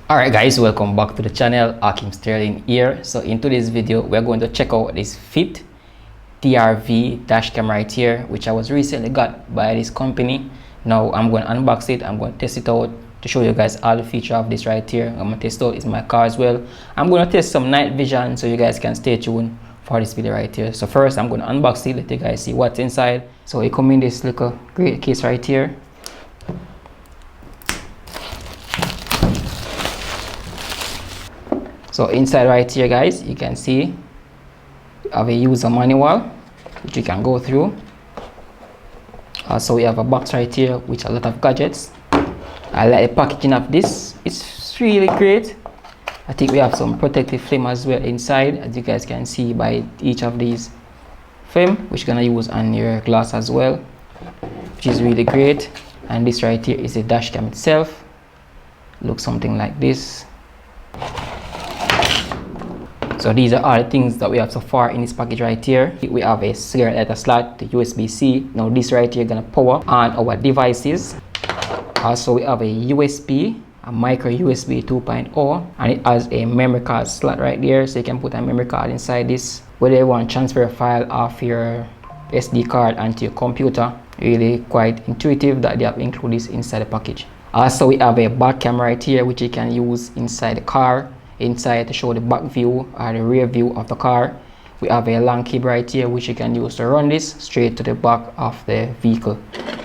Alright guys, welcome back to the channel. Ackeem Sterling here. So in today's video we're going to check out this FitDVR dash cam right here, which I was recently got by this company. Now I'm going to unbox it. I'm going to test it out to show you guys all the features of this right here. I'm going to test out in my car as well. I'm going to test some night vision, so you guys can stay tuned for this video right here. So first I'm going to unbox it, let you guys see what's inside. So it comes in this little great case right here. So inside right here guys, you can see we have a user manual which you can go through. Also we have a box right here with a lot of gadgets. I like the packaging of this, it's really great. I think we have some protective film as well inside, as you guys can see by each of these film, which you're gonna use on your glass as well, which is really great. And this right here is the dash cam itself. Looks something like this. So these are all the things that we have so far in this package right here. We have a cigarette lighter slot, the USB-C. Now this right here gonna power on our devices. Also we have a USB, a micro USB 2.0, and it has a memory card slot right there, so you can put a memory card inside this. Whether you want to transfer a file off your SD card onto your computer, really quite intuitive that they have included this inside the package. Also we have a back camera right here, which you can use inside the car. Inside to show the back view or the rear view of the car. We have a long cable right here which you can use to run this straight to the back of the vehicle.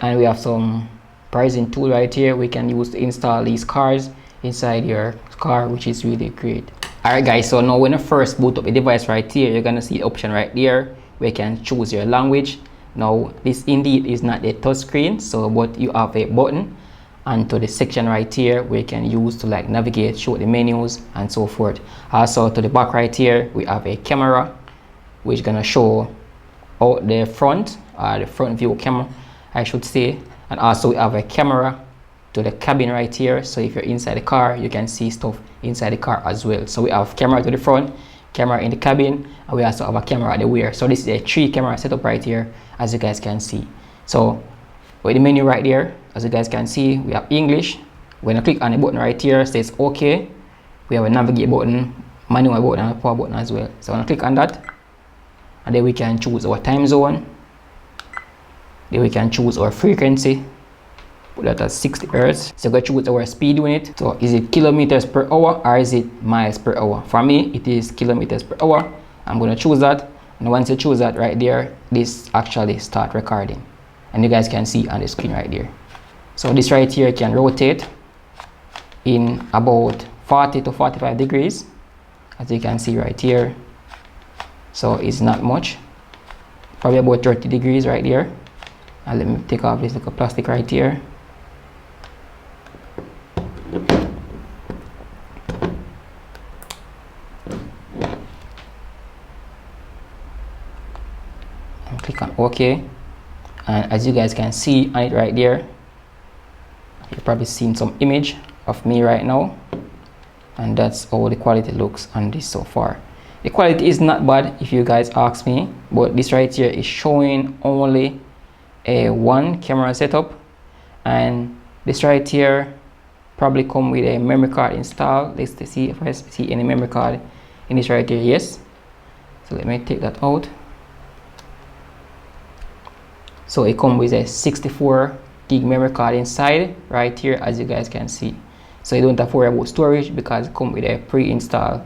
And we have some pricing tool right here we can use to install these cars inside your car, which is really great. Alright guys, so now when you first boot up a device right here, you're gonna see the option right there where you can choose your language. Now this indeed is not a touch screen, so but you have a button and to the section right here where you can use to like navigate, show the menus and so forth. Also to the back right here we have a camera which is gonna show out the front, the front view camera I should say. And also we have a camera to the cabin right here, so if you're inside the car you can see stuff inside the car as well. So we have camera to the front, camera in the cabin, and we also have a camera at the rear. So this is a 3 camera setup right here, as you guys can see. So with the menu right there, as you guys can see, we have English. When I click on the button right here, it says OK. We have a navigate button, manual button, and a power button as well. So when I click on that, and then we can choose our time zone. Then we can choose our frequency. Put that at 60 Hz. So we're going to choose our speed unit. So is it kilometers per hour or is it miles per hour? For me, it is kilometers per hour. I'm going to choose that. And once you choose that right there, this actually start recording. And you guys can see on the screen right there. So this right here can rotate in about 40 to 45 degrees, as you can see right here. So it's not much, probably about 30 degrees right there. And let me take off this little plastic right here. And click on OK. And as you guys can see on it right there, you're probably seeing some image of me right now, and that's how the quality looks on this so far. The quality is not bad if you guys ask me, but this right here is showing only a 1 camera setup, and this right here probably come with a memory card installed. Let's see if I see any memory card in this right here. Yes, so let me take that out. So it comes with a 64 gig memory card inside right here, as you guys can see. So you don't have to worry about storage because it comes with a pre-installed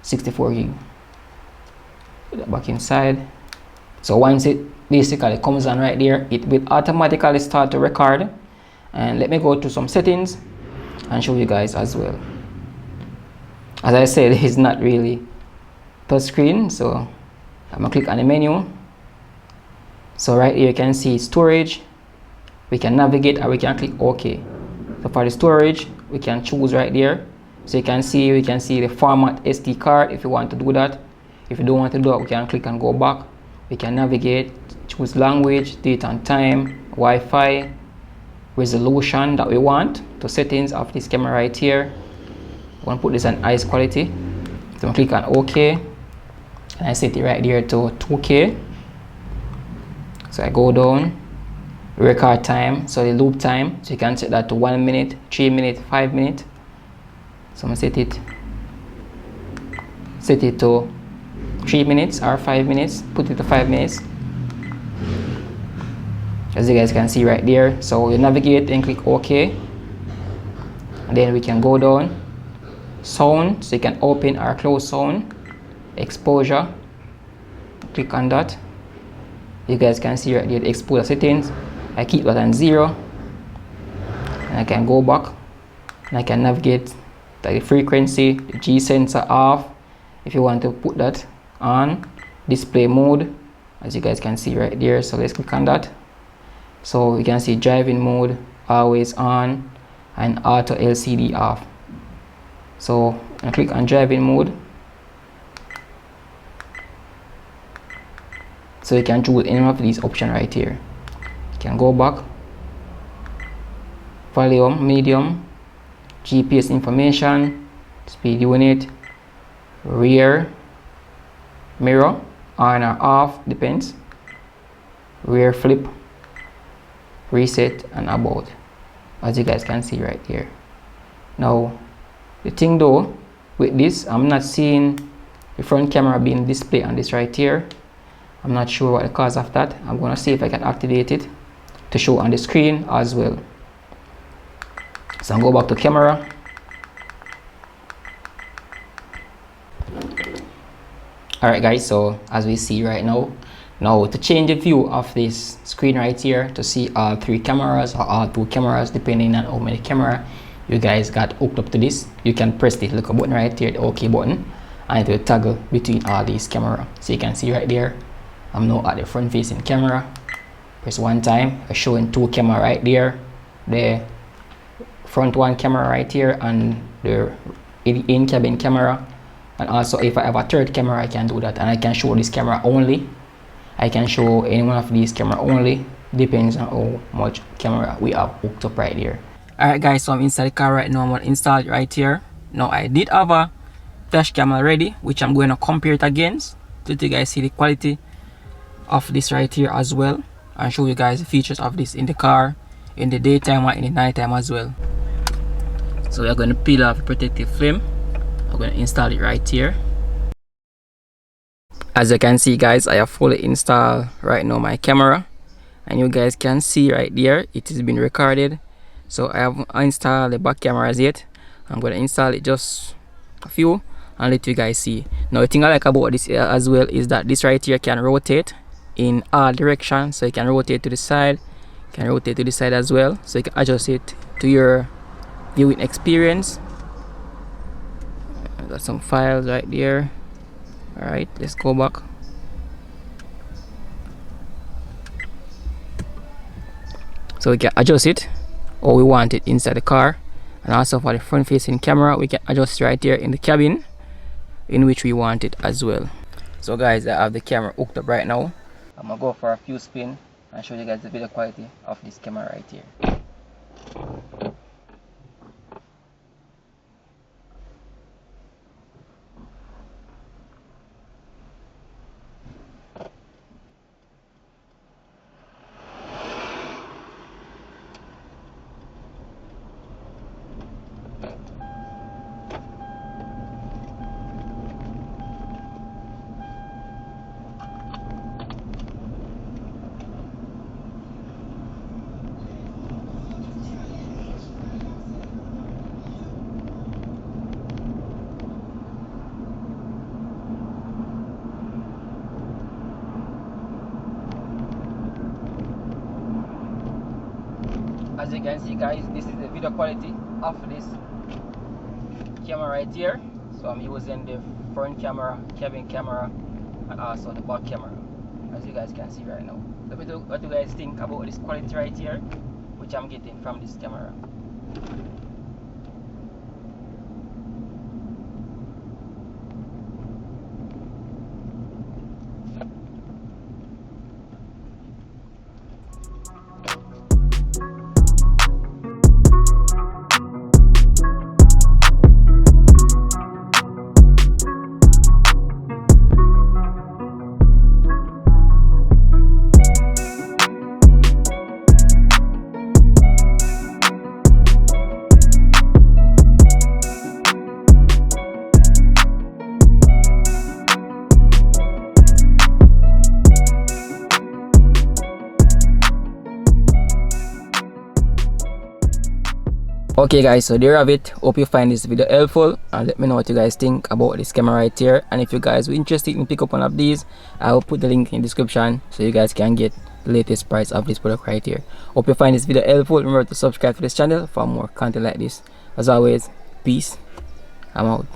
64 gig. Put that back inside. So once it basically comes on right there, it will automatically start to record. And let me go to some settings and show you guys as well. As I said, it's not really touch screen, so I'm gonna click on the menu. So right here you can see storage. We can navigate or we can click OK. So for the storage, we can choose right there. So you can see, we can see the format SD card if you want to do that. If you don't want to do that, we can click and go back. We can navigate, choose language, date and time, Wi-Fi, resolution that we want, to settings of this camera right here. I want to put this on highest quality. So I click on OK, and I set it right there to 2K. So I go down, record time, so the loop time, so you can set that to 1 minute, 3 minutes, 5 minutes. So I'm gonna set it to 3 minutes or 5 minutes. Put it to 5 minutes. As you guys can see right there. So you navigate and click OK. And then we can go down. Sound, so you can open or close sound. Exposure. Click on that. You guys can see right there the exposure settings. I keep that on 0. And I can go back. And I can navigate the frequency, the G sensor off. If you want to put that on. Display mode, as you guys can see right there. So let's click on that. So you can see driving mode, always on, and auto LCD off. So I click on driving mode. So you can choose any of these options right here. You can go back, volume, medium, GPS information, speed unit, rear mirror, on or off, depends, rear flip, reset, and about, as you guys can see right here. Now the thing though with this, I'm not seeing the front camera being displayed on this right here. I'm not sure what the cause of that. I'm gonna see if I can activate it to show on the screen as well. So I'll go back to camera. Alright guys, so as we see right now to change the view of this screen right here, to see all 3 cameras or all 2 cameras depending on how many camera you guys got hooked up to this, you can press the little button right here, the OK button, and it will toggle between all these cameras. So you can see right there, I'm now at the front facing camera. Press 1 time, it's showing 2 camera right there, the front 1 camera right here and the in-cabin camera. And also if I have a 3rd camera, I can do that, and I can show this camera only. I can show any one of these camera only, depends on how much camera we have hooked up right here. Alright guys, so I'm inside the car right now. I'm going to install it right here. Now I did have a dash cam already, which I'm going to compare it against to let you guys see the quality of this right here as well, and show you guys the features of this in the car in the daytime or in the nighttime as well. So we're going to peel off the protective film. I'm going to install it right here. As you can see guys, I have fully installed right now my camera, and you guys can see right there it has been recorded. So I haven't installed the back cameras yet. I'm going to install it just a few and let you guys see. Now the thing I like about this as well is that this right here can rotate in all directions. So you can rotate to the side, can rotate to the side as well, so you can adjust it to your viewing experience. Got some files right there. Alright, let's go back. So we can adjust it or we want it inside the car, and also for the front facing camera we can adjust right here in the cabin in which we want it as well. So guys, I have the camera hooked up right now. I'm gonna go for a few spin and show you guys the video quality of this camera right here. As you can see guys, this is the video quality of this camera right here. So I'm using the front camera, cabin camera, and also the back camera, as you guys can see right now. So what do you guys think about this quality right here, which I'm getting from this camera? Okay guys, so there you have it. Hope you find this video helpful, and let me know what you guys think about this camera right here. And if you guys were interested in pick up one of these, I will put the link in the description so you guys can get the latest price of this product right here. Hope you find this video helpful. Remember to subscribe to this channel for more content like this. As always, peace. I'm out.